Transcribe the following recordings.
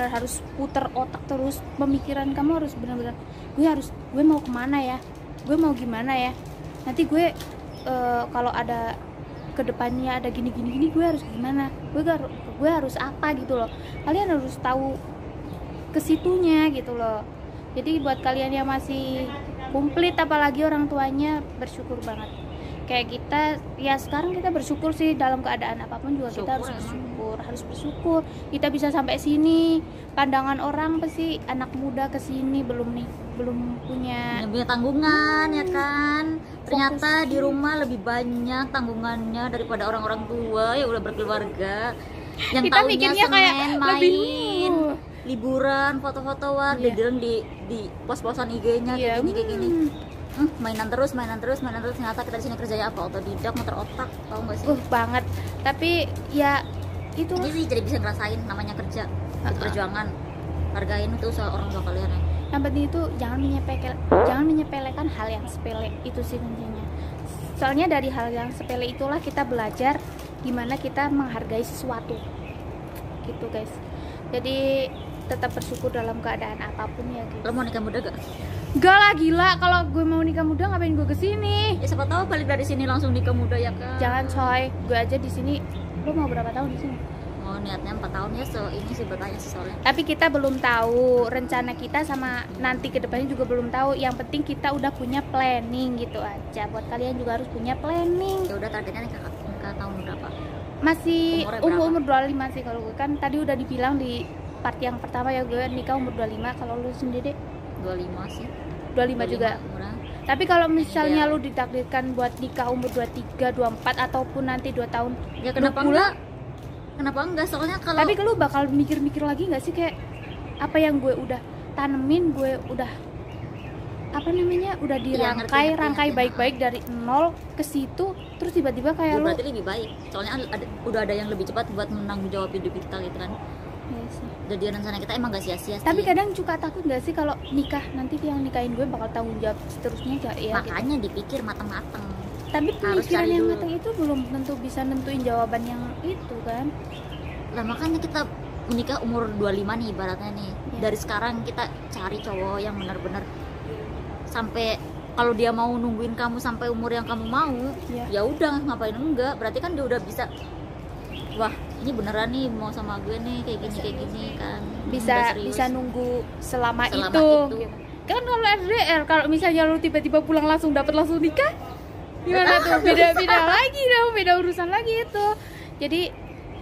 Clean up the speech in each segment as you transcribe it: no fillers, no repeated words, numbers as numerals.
benar-benar harus puter otak terus, pemikiran kamu harus benar-benar gue mau kemana ya, gue mau gimana ya, nanti gue kalau ada kedepannya ada gini gue harus gimana, gue harus apa gitu loh. Kalian harus tahu kesitunya gitu loh. Jadi buat kalian yang masih komplit, apalagi orang tuanya, bersyukur banget. Kayak kita ya sekarang kita bersyukur sih, dalam keadaan apapun juga kita harus bersyukur kita bisa sampai sini. Pandangan orang pasti anak muda kesini belum punya tanggungan ya kan, ternyata di rumah lebih banyak tanggungannya daripada orang-orang tua yang udah berkeluarga, yang kita taunya mikirnya kayak Senin main, liburan, foto-fotoan, di pos-posan IG-nya kayak gini. Mainan terus, ternyata kita di sini kerjanya apa? Otodidak, muter otak, tau nggak sih? Banget. Tapi ya itu jadi bisa ngerasain namanya kerja, perjuangan, hargain itu usaha orang tua kalian ya. Yang penting itu jangan menyepelekan hal yang sepele, itu sih kuncinya. Soalnya dari hal yang sepele itulah kita belajar gimana kita menghargai sesuatu gitu guys. Jadi tetap bersyukur dalam keadaan apapun ya guys. Lo mau nikah muda gak? Gak lah, gila. Kalau gue mau nikah muda ngapain gue kesini? Ya siapa tahu balik dari sini langsung nikah muda ya kan. Jangan coy, gue aja di sini. Lo mau berapa tahun di sini? Mau niatnya 4 tahun ya, ini sih bertanya sih soalnya. Tapi kita belum tahu rencana kita sama nanti kedepannya juga belum tahu. Yang penting kita udah punya planning gitu aja. Buat kalian juga harus punya planning. Ya udah, targetnya nikah tahun berapa? Masih umur 25 sih kalau gue, kan tadi udah dibilang di part yang pertama ya, gue nikah umur 25. Kalau lu sendiri 25 sih. 25 juga. Murah. Tapi kalau misalnya lu ditakdirkan buat nikah umur 23, 24 ataupun nanti 2 tahun, ya kenapa enggak? Kenapa enggak? Soalnya kalau tapi lu bakal mikir-mikir lagi nggak sih, kayak apa yang gue udah tanemin, gue udah udah dirangkai baik-baik dari nol ke situ, terus tiba-tiba kayak lu berarti lebih baik. Soalnya udah ada yang lebih cepat buat menanggung jawab hidup kita gitu kan. Jadi rencana kita emang gak sia-sia sih. Tapi kadang suka takut gak sih kalau nikah nanti yang nikahin gue bakal tanggung jawab seterusnya gak ya? Makanya gitu. Dipikir matang-matang. Tapi pemikiran yang matang itu belum tentu bisa nentuin jawaban yang itu kan. Lah makanya kita menikah umur 25 nih ibaratnya nih. Ya. Dari sekarang kita cari cowok yang benar-benar sampai kalau dia mau nungguin kamu sampai umur yang kamu mau, ya udah, ngapain enggak? Berarti kan dia udah bisa, wah ini beneran nih mau sama gue nih kayak gini kan, bisa nunggu selama itu. Kan kalau LDR, kalau misalnya lu tiba-tiba pulang langsung dapat langsung nikah, gimana tuh? Beda lagi dong, beda urusan lagi itu. Jadi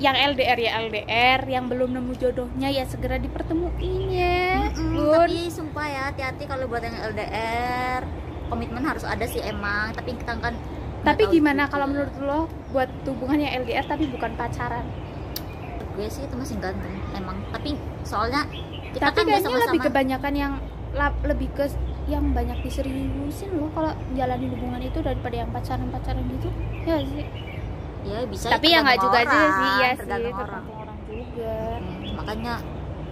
yang LDR ya LDR, yang belum nemu jodohnya ya segera dipertemuin ya. Tapi sumpah ya, hati-hati kalau buat yang LDR, komitmen harus ada sih emang, tapi kita kan. Tapi gimana kalau menurut lo buat hubungannya LDR tapi bukan pacaran? Gue sih itu masih ganteng emang, tapi soalnya kita tapi kan kayaknya sama-sama lebih kebanyakan yang lebih ke yang banyak diseriusin loh kalau jalanin hubungan itu daripada yang pacaran gitu ya sih. Ya bisa. Tapi ya nggak juga aja sih, ya sih tergantung orang juga. Makanya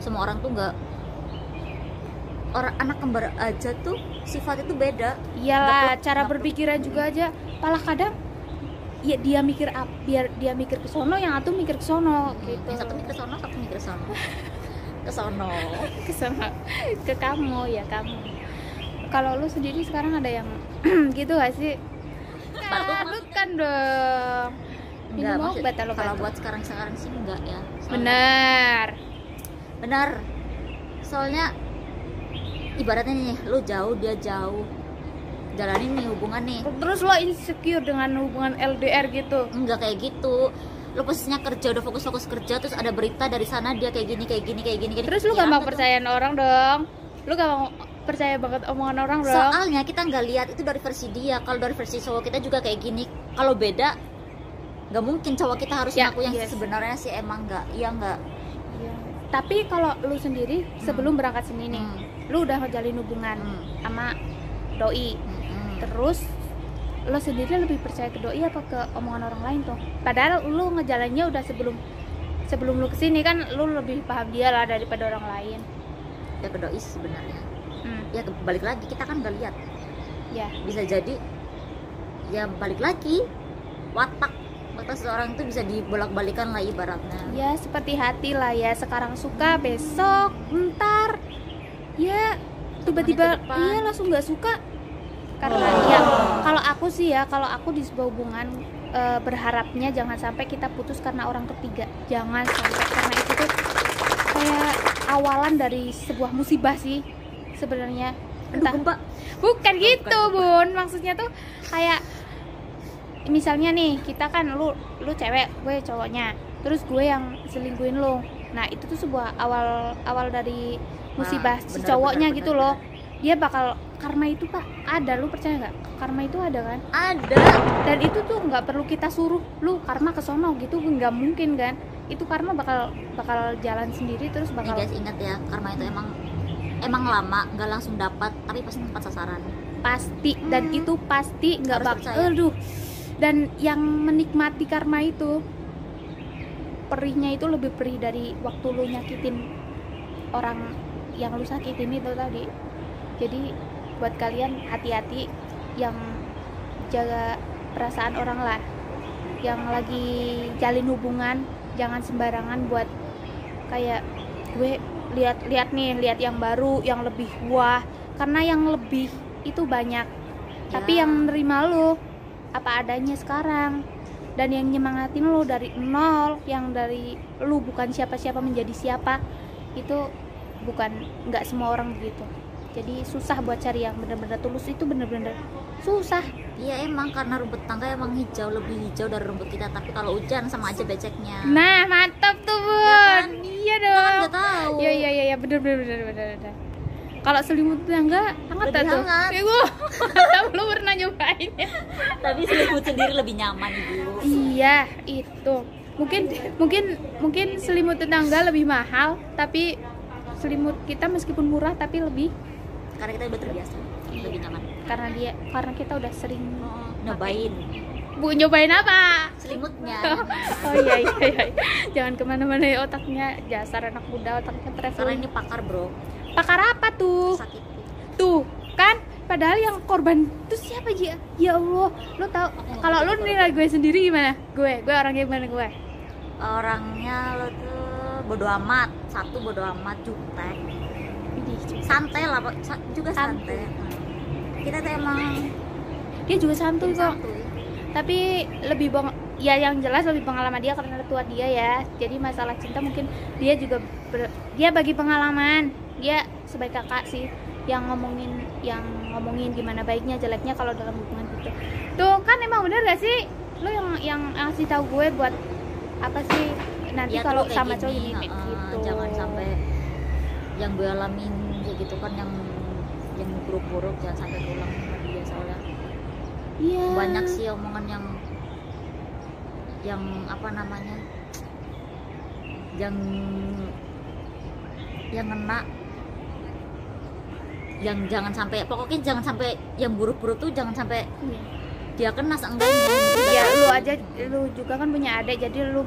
semua orang tuh nggak, orang anak kembar aja tuh sifat itu beda. Iyalah, cara berpikiran juga aja. Malah kadang ya dia mikir biar dia mikir ke sono, yang satu mikir ke sono gitu. Yang satu mikir ke sono, satu mikir ke sono. Ke sono. Ke kamu ya kamu. Kalau lu sendiri sekarang ada yang gitu gak sih? Bukan dong. Enggak, kalau buat sekarang sih enggak ya. Benar. Soalnya ibaratnya nih, lu jauh dia jauh, jalanin nih hubungan nih, terus lo insecure dengan hubungan LDR gitu? Enggak kayak gitu. Lo posisinya kerja, udah fokus kerja, terus ada berita dari sana dia kayak gini. Terus lu gak mau percayain orang dong? Lu gak mau percaya banget omongan orang dong? Soalnya kita nggak lihat itu dari versi dia. Kalau dari versi cowok kita juga kayak gini. Kalau beda, nggak mungkin cowok kita harus ngaku yang sebenarnya sih emang nggak. Iya nggak. Iya. Tapi kalau lu sendiri sebelum berangkat sini nih, lu udah ngejalin hubungan sama doi. Terus lo sendiri lebih percaya ke doi apa ke omongan orang lain tuh? Padahal lu ngejalannya udah sebelum lu kesini kan lu lebih paham dia lah daripada orang lain. Ya ke doi sebenarnya. Ya balik lagi, kita kan nggak lihat. Ya. Bisa jadi ya balik lagi watak Kata seseorang itu bisa dibolak-balikan lah ibaratnya. Ya seperti hati lah ya, sekarang suka, besok, ntar ya tiba-tiba depan. iya langsung nggak suka. Karena ya kalau aku sih ya, kalau aku di sebuah hubungan berharapnya jangan sampai kita putus karena orang ketiga, jangan sampai, karena itu tuh kayak awalan dari sebuah musibah sih sebenarnya. Entah, Aduh, Mbak. bukan gitu bukan. Bun, maksudnya tuh kayak misalnya nih kita kan lu cewek, gue cowoknya, terus gue yang selingkuhin lu. Nah itu tuh sebuah awal dari musibah si cowoknya gitu loh. Dia bakal, karma itu Pak ada, lu percaya nggak? Karma itu ada kan? Ada. Dan itu tuh nggak perlu kita suruh lu karma kesono gitu, nggak mungkin kan? Itu karma bakal jalan sendiri terus Nih bakal guys, ingat ya, karma itu emang lama, nggak langsung dapat, tapi pasti tepat sasaran. pasti. Dan itu pasti nggak Harus bakal, percaya. aduh. Dan yang menikmati karma itu perihnya itu lebih perih dari waktu lu nyakitin orang yang lu sakitin itu tadi. Jadi buat kalian hati-hati yang jaga perasaan orang lah, yang lagi jalin hubungan, jangan sembarangan buat kayak gue lihat yang baru, yang lebih wah, karena yang lebih itu banyak, tapi yang nerima lu apa adanya sekarang, dan yang nyemangatin lu dari nol, yang dari lu bukan siapa-siapa menjadi siapa, itu nggak semua orang begitu. Jadi susah buat cari yang benar-benar tulus, itu benar-benar susah. Iya emang, karena rumput tangga emang lebih hijau dari rumput kita, tapi kalau hujan sama aja beceknya. Nah mantap tuh Bun, kan? iya Kita kan dong. nggak tahu. Iya bener. Kalau selimut tangga hangat Lebih tuh. hangat. Gue mantap, lu pernah nyobain ya? Tapi selimut sendiri lebih nyaman ibu. Iya itu. Mungkin selimut tetangga lebih mahal, tapi selimut kita meskipun murah tapi lebih, Karena kita udah terbiasa, lebih nyaman. karena kita udah sering Nyobain nyobain apa? selimutnya. Oh iya. Jangan kemana-mana ya, otaknya dasar anak muda, otaknya Karena traveling. ini pakar bro, Pakar apa tuh? sakit. Tuh kan, padahal yang korban tuh siapa Ji? Ya Allah, lo tau kalau lo nilai gue sendiri gimana? Gue orangnya gimana gue? Orangnya lo tuh bodo amat, satu bodo amat, jutek, Widih, santai lah, juga Santuy. santai. Kita tuh emang dia juga santuy kok, santuy. tapi lebih ya yang jelas lebih pengalaman dia karena tua dia ya. Jadi masalah cinta mungkin dia juga dia bagi pengalaman, dia sebagai kakak sih yang ngomongin gimana baiknya jeleknya kalau dalam hubungan gitu. Tuh kan emang bener gak sih lo yang ngasih tahu gue buat apa sih nanti Ya, kalau tuh kayak sama gini, cowok gini gitu. jangan sampai yang gue alamin kayak gitu kan, yang buruk-buruk jangan sampai keulang sama dia, soalnya Iya. banyak sih omongan yang apa namanya, yang ngena, yang jangan sampai, pokoknya jangan sampai yang buruk-buruk tuh jangan sampai Iya. dia kena seenggaknya. Ya lu juga kan punya adik, jadi lu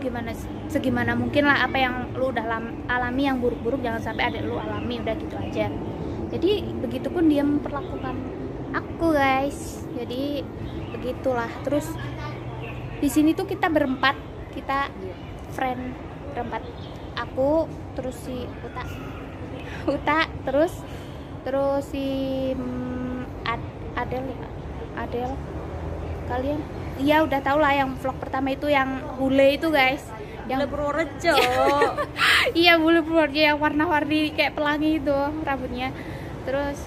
segimana mungkin lah apa yang lu udah alami yang buruk-buruk jangan sampai adik lu alami, udah gitu aja. Jadi begitupun dia memperlakukan aku guys, jadi begitulah. Terus di sini tuh kita berempat, kita friend berempat, aku terus si Uta terus si Adel kalian iya udah tau lah yang vlog pertama itu yang bule itu guys, yang Purworejo. iya bule Purworejo yang warna-warni kayak pelangi itu rambutnya. Terus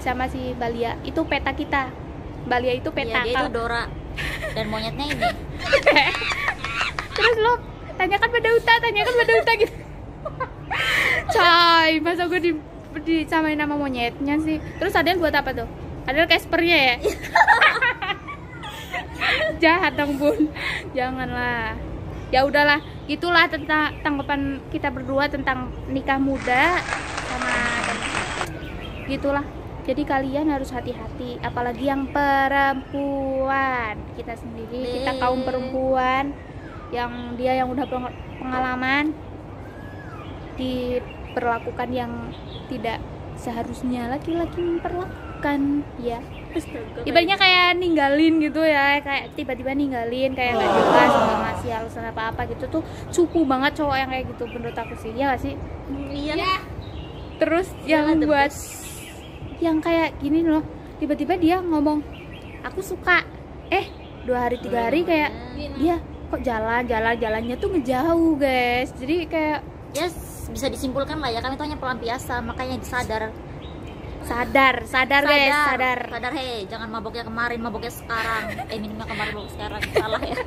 sama si Balia itu peta kita, Balia itu peta. Iya, dia itu Dora dan monyetnya ini. Terus lo tanyakan pada Uta gitu. Coy, masa gue disamain nama monyetnya sih. Terus Adel buat apa tuh? Adel Caspernya ya? Jahat dong Bun, janganlah. Ya udahlah, itulah tentang tanggapan kita berdua tentang nikah muda sama gitulah. Jadi kalian harus hati-hati, apalagi yang perempuan. Kita sendiri, kita kaum perempuan yang udah pengalaman diperlakukan yang tidak seharusnya laki-laki memperlakukan. menjauhkan ya. Astaga. Ibaratnya kayak ninggalin gitu ya, kayak tiba-tiba ninggalin, kayak nggak jelas, nggak ngasih alasan apa-apa gitu tuh cupu banget cowok yang kayak gitu menurut aku sih, ya nggak sih? Iya. Terus yang the buat best. yang kayak gini loh, tiba-tiba dia ngomong aku suka, 2 hari 3 hari kayak dia kok jalannya tuh ngejauh guys, jadi kayak Ya bisa disimpulkan lah ya, kami itu hanya pelampiasan, makanya sadar guys, sadar. Hei, jangan maboknya kemarin, maboknya sekarang. Minumnya kemarin, mabok sekarang. Salah ya.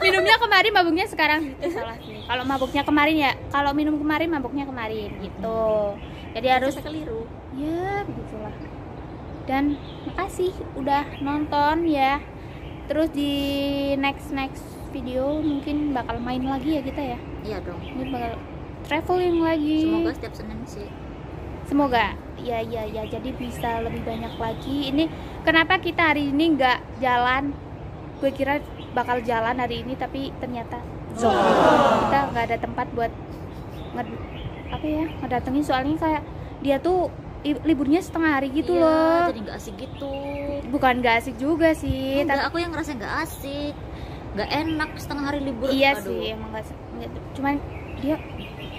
Minumnya kemarin, mabuknya sekarang, itu salah sih. Kalau mabuknya kemarin ya, kalau minum kemarin, mabuknya kemarin gitu. Jadi harus keliru. ya begitulah. Dan makasih udah nonton ya. Terus di next video mungkin bakal main lagi ya kita ya. Iya dong. Ini bakal traveling lagi. Semoga setiap Senin sih. Semoga ya jadi bisa lebih banyak lagi. Ini kenapa kita hari ini nggak jalan, gue kira bakal jalan hari ini tapi ternyata kita nggak ada tempat buat ngedatengin, soalnya kayak dia tuh liburnya setengah hari gitu loh. Jadi nggak asik gitu. Bukan nggak asik juga sih, Enggak, aku yang ngerasa nggak asik, nggak enak setengah hari libur. iya Aduh. sih emang nggak, cuman dia,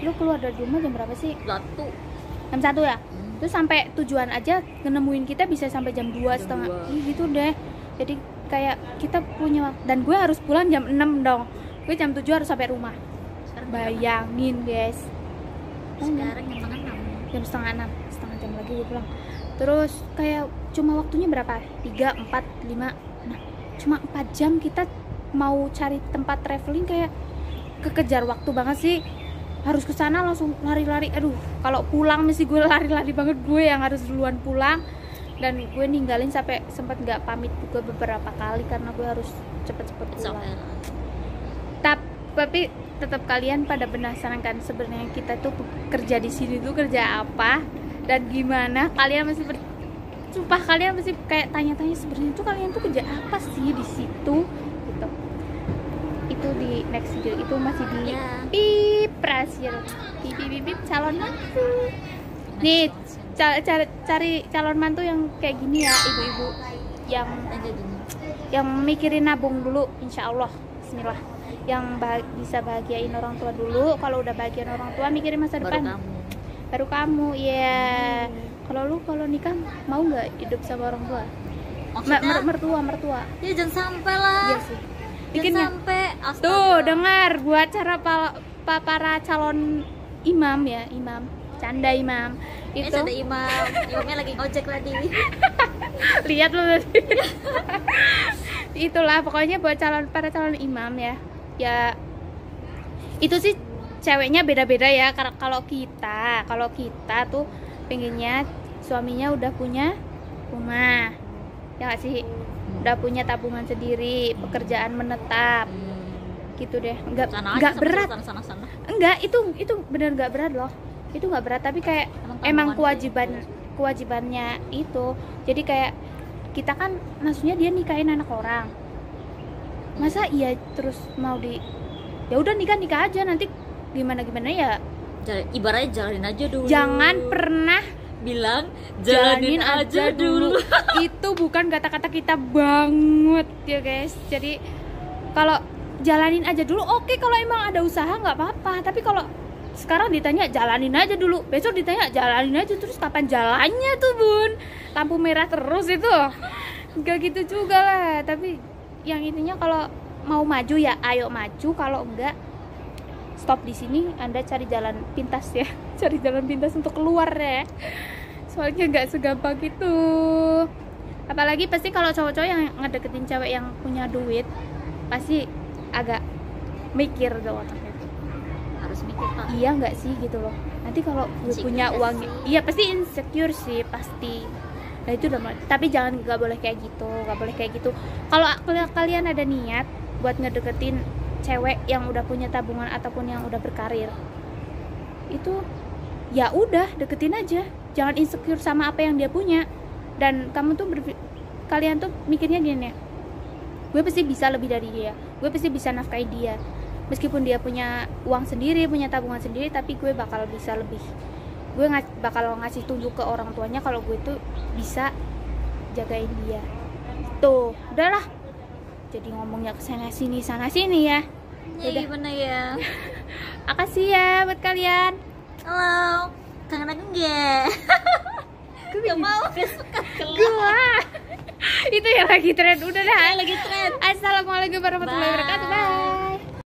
lu keluar dari rumah jam berapa sih? Jam 1 ya? Terus sampai tujuan aja nemuin kita bisa sampai jam 2 setengah gitu deh. Jadi kayak kita punya, dan gue harus pulang jam 6 dong, gue jam 7 harus sampai rumah. Bayangin guys, Sekarang jam setengah 6. setengah jam lagi gue pulang. Terus kayak cuma waktunya berapa? 3, 4, 5. Nah cuma 4 jam kita mau cari tempat traveling, kayak kekejar waktu banget sih. Harus ke sana langsung lari-lari. Aduh, kalau pulang mesti gue lari-lari banget, gue yang harus duluan pulang. Dan gue ninggalin sampai sempat nggak pamit juga beberapa kali karena gue harus cepet-cepet pulang. Tapi tetap kalian pada penasaran kan sebenarnya kita tuh kerja di sini tuh kerja apa dan gimana? Kalian masih sumpah kalian masih kayak tanya-tanya sebenarnya tuh kalian tuh kerja apa sih di situ gitu. Itu di next video itu masih di pip rahasia pip calon mantu nih. Cari calon mantu yang kayak gini ya, ibu-ibu yang mikirin nabung dulu, insya Allah, bismillah, yang bisa bahagiain orang tua dulu. Kalau udah bahagiain orang tua, mikirin masa depan baru kamu ya. Kalau nikah mau nggak hidup sama orang tua? Mertua ya jangan sampai lah. Iya sih. Bikinnya sampai tuh dengar buat cara para calon imam ya, canda imam itu. Canda imamnya lagi ngojek lagi. Lihat lu tadi. Itulah pokoknya buat para calon imam ya itu sih ceweknya beda-beda ya. Kalau kita tuh pengennya suaminya udah punya rumah ya gak sih, udah punya tabungan sendiri, pekerjaan menetap gitu deh. Nggak berat sana. enggak, itu bener nggak berat loh, itu nggak berat, tapi kayak emang kewajibannya itu. Jadi kayak kita kan maksudnya dia nikahin anak orang, masa iya terus mau ya udah nikah aja, nanti gimana ya, ibaratnya jalanin aja dulu. jangan pernah bilang jalanin aja dulu. Itu bukan kata-kata kita banget ya guys. Jadi kalau jalanin aja dulu oke, kalau emang ada usaha nggak apa-apa. Tapi kalau sekarang ditanya jalanin aja dulu, besok ditanya jalanin aja, terus kapan jalannya tuh bun? Lampu merah terus itu nggak gitu juga lah. Tapi yang intinya kalau mau maju ya ayo maju, kalau enggak stop di sini. Anda cari jalan pintas ya, cari jalan pintas untuk keluar ya, soalnya nggak segampang itu. Apalagi pasti kalau cowok-cowok yang ngedeketin cewek yang punya duit pasti agak mikir dong otaknya, harus mikir Pak. iya nggak sih gitu loh. Nanti kalau gue punya uang, iya pasti insecure sih pasti. Nah itu udah, tapi nggak boleh kayak gitu. Kalau kalian ada niat buat ngedeketin cewek yang udah punya tabungan ataupun yang udah berkarir, itu ya udah deketin aja, jangan insecure sama apa yang dia punya. Dan kamu tuh kalian tuh mikirnya gini ya, gue pasti bisa lebih dari dia, gue pasti bisa nafkahi dia, meskipun dia punya uang sendiri, punya tabungan sendiri, tapi gue bakal bisa lebih gue bakal ngasih tunjuk ke orang tuanya kalau gue tuh bisa jagain dia. Tuh, udahlah. Jadi ngomongnya ke sana sini ya. Ya gimana ya? Makasih ya buat kalian. Halo, kangen aku nggak? Gak mau besok Gue itu yang lagi tren. Udah dah. lagi tren. Assalamualaikum warahmatullahi wabarakatuh. Bye.